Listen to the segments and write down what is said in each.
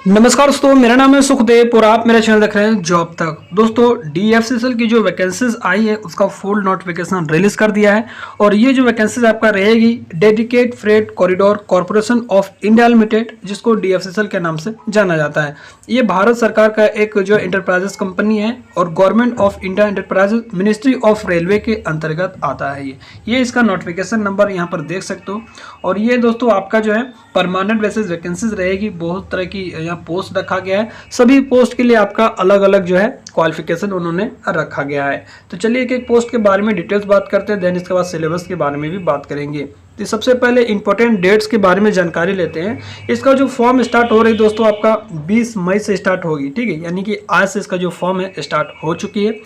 नमस्कार दोस्तों, मेरा नाम है सुखदेव और आप मेरा चैनल देख रहे हैं जॉब तक। दोस्तों, डीएफसीएल की जो वैकेंसीज आई है उसका फुल नोटिफिकेशन रिलीज कर दिया है और ये जो वैकेंसीज आपका रहेगी dedicate freight corridor corporation of India limited, जिसको डीएफसीएल के नाम से जाना जाता है। ये भारत सरकार का एक जो इंटरप्राइजेस कंपनी है और government of India enterprises ministry of railway के अंतर्गत आता है। ये इसका नोटिफिकेशन नंबर यहाँ पर देख सकते हो। और ये दोस्तों आपका जो है परमानेंट बेसिस वैकेंसीज रहेगी। बहुत तरह की यहाँ पोस्ट रखा गया है, सभी पोस्ट के लिए आपका अलग अलग जो है क्वालिफिकेशन उन्होंने रखा गया है। तो चलिए एक एक पोस्ट के बारे में डिटेल्स बात करते हैं, देन इसके बाद सिलेबस के बारे में भी बात करेंगे। तो सबसे पहले इंपॉर्टेंट डेट्स के बारे में जानकारी लेते हैं। इसका जो फॉर्म स्टार्ट हो रही है दोस्तों आपका 20 मई से स्टार्ट होगी, ठीक है, यानी कि आज से इसका जो फॉर्म है स्टार्ट हो चुकी है।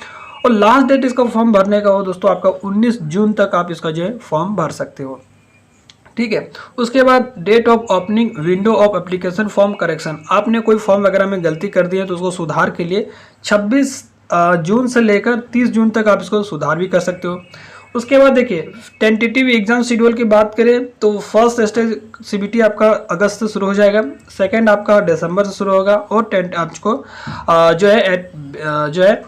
और लास्ट डेट इसका फॉर्म भरने का हो दोस्तों आपका 19 जून तक आप इसका जो है फॉर्म भर सकते हो, ठीक है। उसके बाद date of opening window of application form correction, आपने कोई फॉर्म वगैरह में गलती कर दी है तो उसको सुधार के लिए 26 जून से लेकर 30 जून तक आप इसको सुधार भी कर सकते हो। उसके बाद देखिए टेंटेटिव एग्जाम शेड्यूल की बात करें तो फर्स्ट स्टेज सीबीटी आपका अगस्त से शुरू हो जाएगा, सेकेंड आपका दिसंबर से शुरू होगा और आपको जो है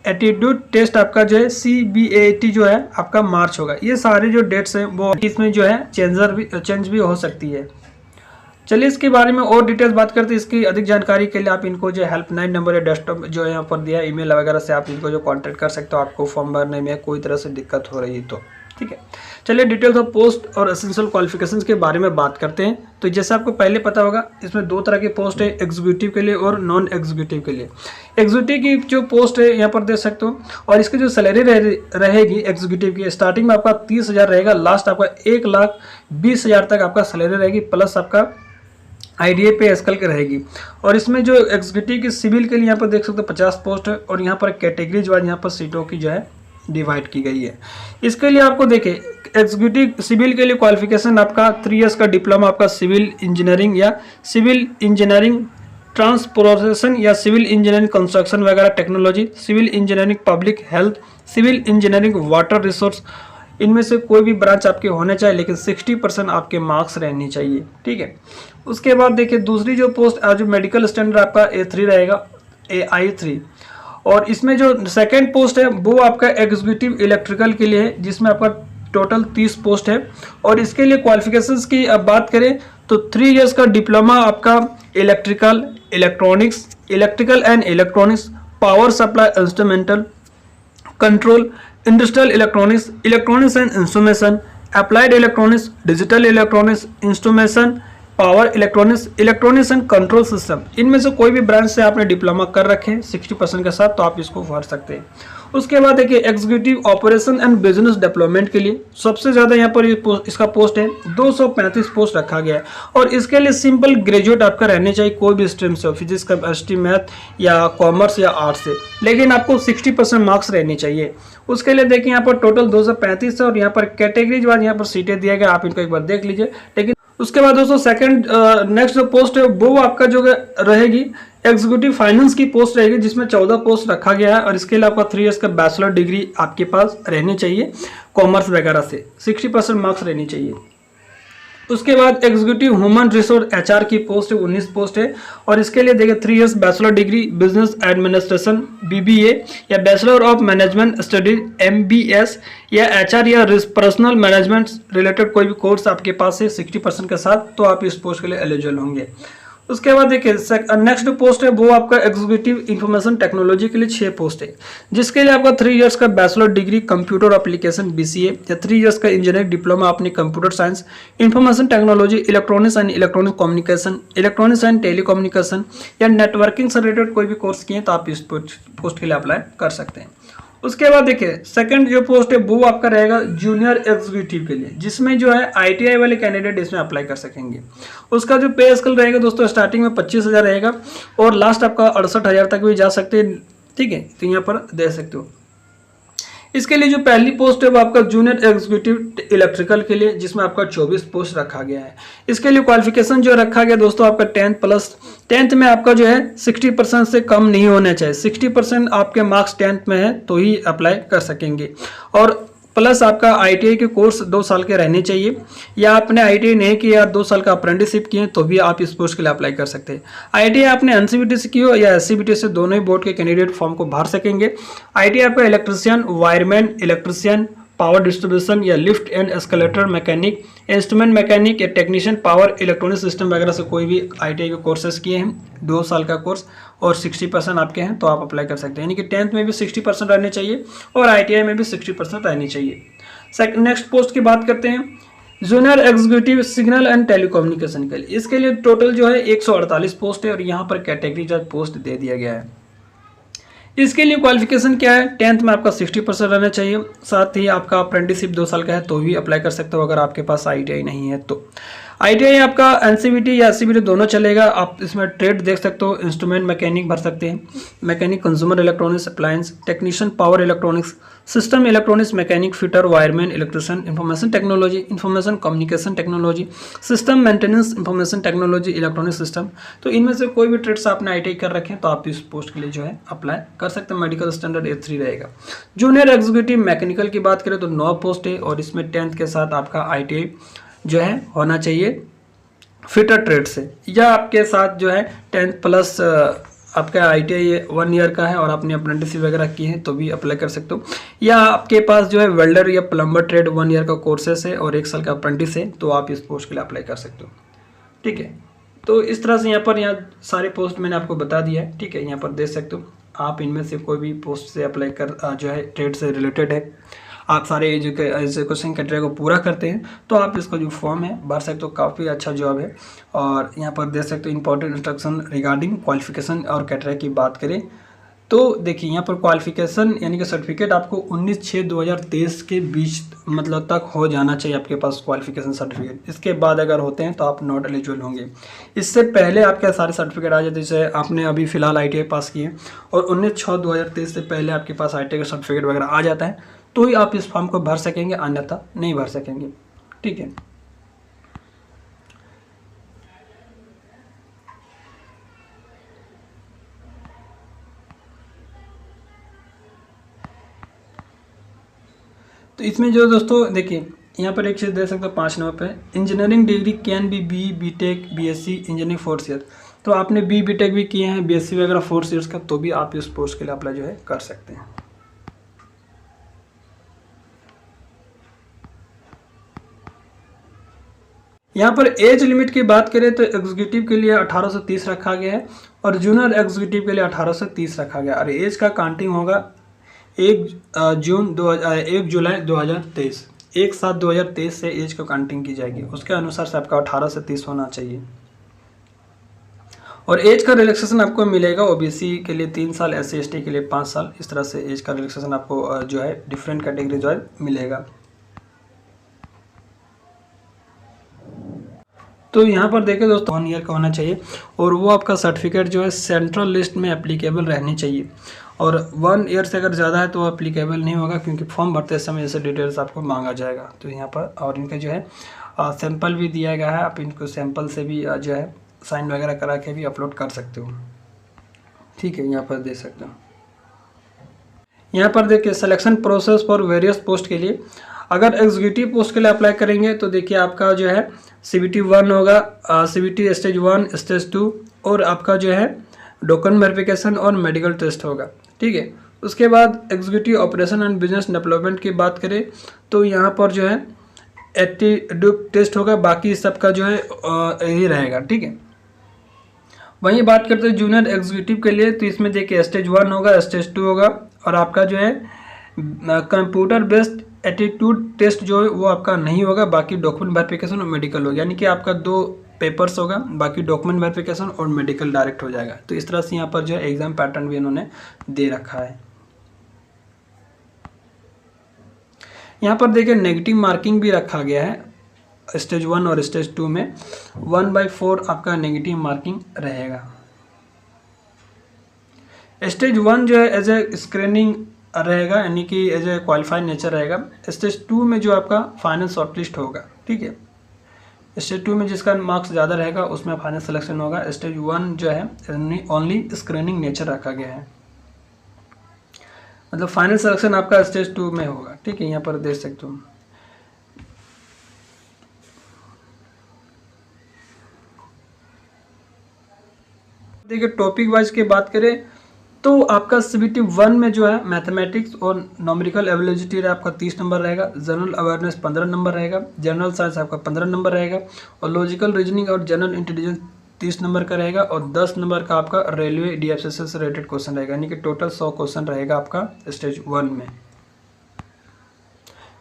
एटीट्यूड टेस्ट आपका जो है CBAT जो है आपका मार्च होगा। ये सारे जो डेट्स हैं वो इसमें जो है चेंज भी हो सकती है। चलिए इसके बारे में और डिटेल्स बात करते हैं। इसकी अधिक जानकारी के लिए आप इनको जो हेल्पलाइन नंबर या डेस्कटॉप जो यहाँ पर दिया है ईमेल वगैरह से आप इनको जो कांटेक्ट कर सकते हो आपको फॉर्म भरने में कोई तरह से दिक्कत हो रही है तो, ठीक है। चलिए डिटेल्स ऑफ पोस्ट और एसेंशियल क्वालिफिकेशंस के बारे में बात करते हैं। तो जैसे आपको पहले पता होगा इसमें दो तरह की पोस्ट है, एग्जीक्यूटिव के लिए और नॉन एग्जीक्यूटिव के लिए। एग्जीक्यूटिव की जो पोस्ट है यहाँ पर देख सकते हो और इसकी जो सैलरी रहेगी एग्जीक्यूटिव की स्टार्टिंग में आपका 30,000 रहेगा, लास्ट आपका 1,20,000 तक आपका सैलरी रहेगी, प्लस आपका आईडीए पे स्केल की रहेगी। और इसमें जो एग्जीक्यूटिव की सिविल के लिए यहाँ पर देख सकते हो 50 पोस्ट है और यहाँ पर कैटेगरीज वाइज यहाँ पर सीटों की जो है डिवाइड की गई है। इसके लिए आपको देखिए एग्जीक्यूटिव सिविल के लिए क्वालिफिकेशन आपका 3 इयर्स का डिप्लोमा आपका सिविल इंजीनियरिंग या सिविल इंजीनियरिंग ट्रांसपोर्टेशन या सिविल इंजीनियरिंग कंस्ट्रक्शन वगैरह technology, civil engineering public health, civil engineering water resource, इनमें से कोई भी ब्रांच आपके होने चाहिए लेकिन 60% आपके मार्क्स रहने चाहिए, ठीक है। उसके बाद देखिए दूसरी जो पोस्ट जो मेडिकल स्टैंडर्ड आपका A3 रहेगा, AI3। और इसमें जो सेकेंड पोस्ट है वो आपका एग्जीक्यूटिव इलेक्ट्रिकल के लिए है, जिसमें आपका टोटल 30 पोस्ट है। और इसके लिए क्वालिफिकेशंस की अब बात करें तो 3 इयर्स का डिप्लोमा आपका electrical electronics, electrical and electronics, power supply instrumental control, industrial electronics, electronics and instrumentation, applied electronics, digital electronics, instrumentation, power electronics, electronics and control system, इनमें से कोई भी ब्रांच से आपने डिप्लोमा कर रखे हैं 60% के साथ तो आप इसको भर सकते हैं। उसके बाद देखिए executive operation and business development के लिए सबसे ज़्यादा यहाँ पर इसका पोस्ट है 235 पोस्ट रखा गया है। और इसके लिए सिंपल ग्रेजुएट आपका रहने चाहिए, कोई भी स्ट्रीम से हो, फिजिक्स केमिस्ट्री मैथ या कॉमर्स या आर्ट्स से, लेकिन आपको 60% मार्क्स रहने चाहिए। उसके लिए देखिए यहाँ पर टोटल 235 है और यहाँ पर कैटेगरीज वाइज यहाँ पर सीटें दिया गया, आप इनको एक बार देख लीजिए। लेकिन उसके बाद दोस्तों सेकंड नेक्स्ट जो पोस्ट है वो आपका जो रहेगी एग्जीक्यूटिव फाइनेंस की पोस्ट रहेगी, जिसमें 14 पोस्ट रखा गया है। और इसके लिए आपका 3 इयर्स का बैचलर डिग्री आपके पास रहनी चाहिए, कॉमर्स वगैरह से 60% मार्क्स रहनी चाहिए। उसके बाद एग्जीक्यूटिव ह्यूमन रिसोर्स HR की पोस्ट है 19 पोस्ट है। और इसके लिए देखिए 3 years bachelor degree business administration BBA या bachelor of management studies MBS या HR या पर्सनल मैनेजमेंट रिलेटेड कोई भी कोर्स आपके पास है 60% के साथ तो आप इस पोस्ट के लिए एलिजिबल होंगे। उसके बाद देखिए नेक्स्ट पोस्ट है वो आपका एग्जीक्यूटिव इंफॉर्मेशन टेक्नोलॉजी के लिए 6 पोस्ट है, जिसके लिए आपका 3 इयर्स का bachelor degree computer application BCA या 3 इयर्स का इंजीनियरिंग डिप्लोमा अपनी computer science, information technology, electronics and electronic communication, electronics and telecommunication या नेटवर्किंग से रिलेटेड कोई भी कोर्स किए तो आप इस पोस्ट के लिए अप्लाई कर सकते हैं। उसके बाद देखिए सेकंड जो पोस्ट है वो आपका रहेगा जूनियर एग्जीक्यूटिव के लिए, जिसमें जो है ITI वाले कैंडिडेट इसमें अप्लाई कर सकेंगे। उसका जो पे स्केल रहेगा दोस्तों स्टार्टिंग में 25,000 रहेगा और लास्ट आपका 68,000 तक भी जा सकते हैं, ठीक है, तो यहाँ पर दे सकते हो। इसके लिए जो पहली पोस्ट है वो आपका जूनियर एग्जीक्यूटिव इलेक्ट्रिकल के लिए, जिसमें आपका 24 पोस्ट रखा गया है। इसके लिए क्वालिफिकेशन जो रखा गया दोस्तों आपका 10+ में आपका जो है 60% से कम नहीं होना चाहिए, 60% आपके मार्क्स 10th में है तो ही अप्लाई कर सकेंगे। और प्लस आपका ITI के कोर्स 2 साल के रहने चाहिए, या आपने ITI नहीं किया 2 साल का अप्रेंटिसशिप किए तो भी आप इस पोस्ट के लिए अप्लाई कर सकते हैं। ITI आपने NCVT से की हो या SCVT से, दोनों ही बोर्ड के कैंडिडेट फॉर्म को भर सकेंगे। ITI आपका electrician, wireman, electrician, power distribution या lift and escalator mechanic, instrument mechanic या टेक्नीशियन, पावर इलेक्ट्रॉनिक सिस्टम वगैरह से कोई भी ITI के कोर्सेज किए हैं 2 साल का कोर्स और 60% आपके हैं तो आप अप्लाई कर सकते हैं। यानी कि 10th में भी 60% रहने चाहिए और ITI में भी 60% रहनी चाहिए। नेक्स्ट पोस्ट की बात करते हैं, junior executive signal and telecommunication के लिए। इसके लिए टोटल जो है 148 पोस्ट है और यहाँ पर कैटेगरी वाइज पोस्ट दे दिया गया है। इसके लिए क्वालिफिकेशन क्या है, 10th में आपका 60% रहना चाहिए, साथ ही आपका अप्रेंटिसशिप 2 साल का है तो भी अप्लाई कर सकते हो अगर आपके पास ITI नहीं है तो। ITI आपका NCVT या SCVT दोनों चलेगा। आप इसमें ट्रेड देख सकते हो, इंस्ट्रूमेंट मैकेनिक भर सकते हैं, mechanic consumer electronics appliance, technician power electronics, system electronics mechanic, fitter, wireman, electrician, information technology, information communication technology, system maintenance, information technology, electronic system. तो इनमें से कोई भी ट्रेड्स आपने ITI कर रखे हैं तो आप इस पोस्ट के लिए जो है अप्लाई कर सकते हैं। मेडिकल स्टैंडर्ड A3 रहेगा। जूनियर एग्जीक्यूटिव मैकेनिकल की बात करें तो 9 पोस्ट है और इसमें 10th के साथ आपका ITI जो है होना चाहिए फिटर ट्रेड से, या आपके साथ जो है 10th प्लस आपका ITI 1 ईयर का है और आपने अप्रेंटिसशिप वगैरह की है तो भी अप्लाई कर सकते हो, या आपके पास जो है वेल्डर या प्लम्बर ट्रेड 1 ईयर का कोर्सेस है और 1 साल का अप्रेंटिस है तो आप इस पोस्ट के लिए अप्लाई कर सकते हो। ठीक है, तो इस तरह से यहाँ सारे पोस्ट मैंने आपको बता दिया है। ठीक है, यहाँ पर देख सकते हो आप इनमें से कोई भी पोस्ट से अप्लाई कर जो है ट्रेड से रिलेटेड है, आप सारे एजुकेशन क्राइटेरिया को पूरा करते हैं तो आप इसका जो फॉर्म है भर सकते हो। काफ़ी अच्छा जॉब है। और यहाँ पर देख सकते हो इंपॉर्टेंट इंस्ट्रक्शन रिगार्डिंग क्वालिफिकेशन और क्राइटेरिया की बात करें तो देखिए यहाँ पर क्वालिफिकेशन यानी कि सर्टिफिकेट आपको 19/6/2023 के बीच मतलब तक हो जाना चाहिए आपके पास क्वालिफिकेशन सर्टिफिकेट। इसके बाद अगर होते हैं तो आप नॉट एलिजिबल होंगे। इससे पहले आपके सारे सर्टिफिकेट आ जाते हैं, जैसे आपने अभी फिलहाल ITI पास किए और 19/6/2023 से पहले आपके पास ITI का सर्टिफिकेट वगैरह आ जाता है तो ही आप इस फॉर्म को भर सकेंगे, अन्यथा नहीं भर सकेंगे। ठीक है, तो इसमें जो दोस्तों देखिए यहाँ पर एक चीज़ दे सकते हो 5 नंबर पे, engineering degree can be BTech BSc engineering 4th year. तो आपने BTech भी किए हैं, BSc वगैरह 4 ईयर्स का तो भी आप इस पोस्ट के लिए अप्लाई जो है कर सकते हैं। यहाँ पर एज लिमिट की बात करें तो एग्जीक्यूटिव के लिए 18 से 30 रखा गया है और जूनियर एग्जीक्यूटिव के लिए 18 से 30 रखा गया और एज का काउंटिंग होगा 1 जुलाई 2023, 1/7/2023 से एज का काउंटिंग की जाएगी। उसके अनुसार से आपका 18 से 30 होना चाहिए। और एज का रिलैक्सेशन आपको मिलेगा OBC के लिए 3 साल, SC ST के लिए 5 साल। इस तरह से एज का रिलैक्सेशन आपको जो है डिफरेंट कैटेगरी जो है मिलेगा। तो यहाँ पर देखिए दोस्तों 1 ईयर का होना चाहिए और वो आपका सर्टिफिकेट जो है सेंट्रल लिस्ट में एप्लीकेबल रहनी चाहिए। और 1 ईयर से अगर ज़्यादा है तो एप्लीकेबल नहीं होगा क्योंकि फॉर्म भरते समय ऐसे डिटेल्स आपको मांगा जाएगा। तो यहाँ पर और इनका जो है सैंपल भी दिया गया है, आप इनको सैंपल से भी जो है साइन वगैरह करा के भी अपलोड कर सकते हो। ठीक है, यहाँ पर देख सकते हो। यहाँ पर देखिए selection process for various post के लिए, अगर एग्जीक्यूटिव पोस्ट के लिए अप्लाई करेंगे तो देखिए आपका जो है CBT 1 होगा, CBT स्टेज 1 स्टेज 2 और आपका जो है डॉक्यूमेंट वेरिफिकेशन और मेडिकल टेस्ट होगा। ठीक है, उसके बाद executive operation and business development की बात करें तो यहाँ पर जो है एप्टीट्यूड टेस्ट होगा, बाकी सबका जो है यही रहेगा। ठीक है, वहीं बात करते हैं जूनियर एग्जीक्यूटिव के लिए तो इसमें देखिए स्टेज 1 होगा, स्टेज 2 होगा और आपका जो है कंप्यूटर बेस्ड एप्टीट्यूड टेस्ट जो है वो आपका नहीं होगा, बाकी डॉक्यूमेंट वेरिफिकेशन और मेडिकल होगा। यानी कि आपका 2 पेपर्स होगा, बाकी डॉक्यूमेंट वेरिफिकेशन और मेडिकल डायरेक्ट हो जाएगा। तो इस तरह से यहाँ पर जो है एग्जाम पैटर्न भी इन्होंने दे रखा है। यहाँ पर देखिए नेगेटिव मार्किंग भी रखा गया है स्टेज 1 और स्टेज 2 में 1/4 आपका नेगेटिव मार्किंग रहेगा। स्टेज 1 जो है एज ए स्क्रीनिंग रहेगा, यानी कि एज ए क्वालिफाइड नेचर रहेगा। स्टेज 2 में जो आपका फाइनल शॉर्टलिस्ट होगा। ठीक है, स्टेज 2 में जिसका मार्क्स ज़्यादा रहेगा उसमें फाइनल सिलेक्शन होगा। स्टेज 1 जो है ओनली स्क्रीनिंग नेचर रखा गया है। मतलब फाइनल सिलेक्शन आपका स्टेज 2 में होगा। ठीक है, यहाँ पर देख सकते हो। देखिए टॉपिक वाइज की बात करें तो आपका सीबीटी 1 में जो है मैथमेटिक्स और न्यूमेरिकल एबिलिटी आपका 30 नंबर रहेगा, जनरल अवेयरनेस 15 नंबर रहेगा, जनरल साइंस आपका 15 नंबर रहेगा और लॉजिकल रीजनिंग और जनरल इंटेलिजेंस 30 नंबर का रहेगा और 10 नंबर का आपका रेलवे डीएफसीएसएल से रिलेटेड क्वेश्चन रहेगा, यानी कि टोटल 100 क्वेश्चन रहेगा आपका स्टेज 1 में,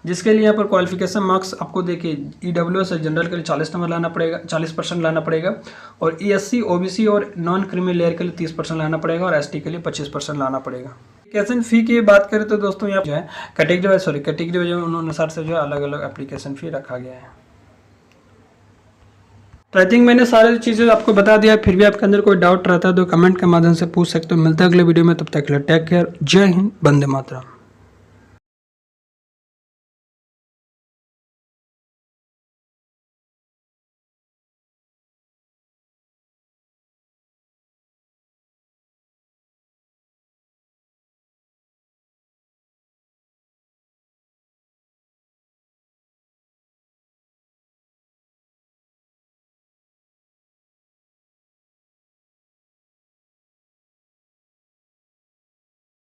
जिसके लिए यहाँ पर क्वालिफिकेशन मार्क्स आपको देखिए ईडब्ल्यूएस और जनरल के लिए 40 नंबर लाना पड़ेगा, 40% लाना पड़ेगा और ईएससी ओबीसी और नॉन क्रीमी लेयर के लिए 30% लाना पड़ेगा और एसटी के लिए 25% लाना पड़ेगा। एप्लीकेशन फ़ी की बात करें तो दोस्तों यहाँ जो है कैटेगरी वाइज अनुसार से जो है अलग अलग एप्लीकेशन फ़ी रखा गया है। तो आई थिंक मैंने सारी चीज़ें आपको बता दिया। फिर भी आपके अंदर कोई डाउट रहता है तो कमेंट के माध्यम से पूछ सकते हो। मिलता है अगले वीडियो में, तब तक के लिए टेक केयर। जय हिंद, वंदे मातरम।